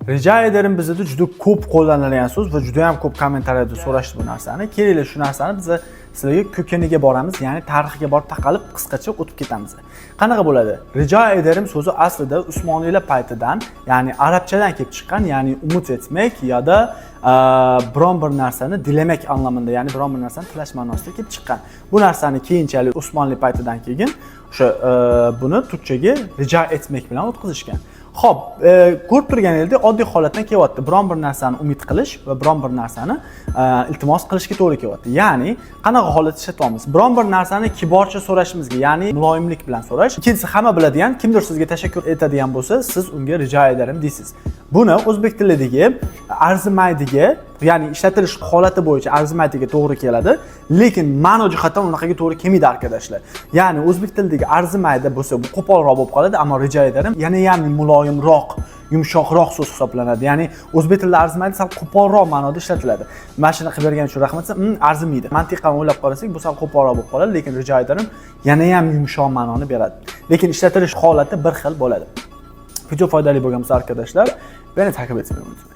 Rica ederim bizda juda ko'p qo'llanilgan so'z va juda ham ko'p kommentariyada so'rashdi bu narsani. Kelinglar shu narsani biz sizlarga ko'kiniga boramiz, ya'ni tarixiga borib taqalib qisqacha o'tib ketamiz. Qanaqa bo'ladi? Rijo ederim so'zi aslida Usmoniylar paytidan, ya'ni arabchadan kelib chiqqan, ya'ni umid etmek yoda biron bir narsani dilemek anlamında, ya'ni biron bir narsani tilash ma'nosida kelib chiqqan. Bu narsani keyinchalik Usmonli paytidan keyin o'sha buni turkchaga rijo etmek bilan o'tkazishgan. Xo'p, ko'rib turganingizdek oddiy holatdan kelyapti. Biron bir narsani umid qilish va biron bir narsani iltimos qilishga to'g'ri kelyapti. Ya'ni qanaqa holat ishlatyapmiz? Biron bir narsani kiborcha so'rashimizga, ya'ni muloyimlik bilan so'rash. Ikkinchisi hamma biladigan, kimdir sizga tashakkur etadigan bo'lsa, siz unga rijo ederim deysiz. Buni o'zbek tilidagi arzimaydiga, ya'ni ishlatilish holati bo'yicha arzimaydiga to'g'ri keladi, lekin ma'no jihatdan unaqaga to'g'ri kelmaydi arkadaşlar. Ya'ni o'zbek tilidagi arzimaydi bo'lsa, bu qo'polroq bo'lib qoladi, ammo rijo ederim yana ham muloyimroq, yumshoqroq so'z hisoblanadi. Ya'ni o'zbek tilida arzimaydi sal qo'polroq ma'noda ishlatiladi. Mana shuni qilib berganim uchun rahmat. Arzimaydi. Mantiqan o'ylab qarasak, bu sal qo'polroq bo'lib qoladi, lekin rijo ederim yana ham yumshoq ma'noni beradi. Lekin ishlatilish holati bir xil bo'ladi. Video foydali bo'lgan bo'lsa arkadaşlar, beni takip etmeyi unutmayın.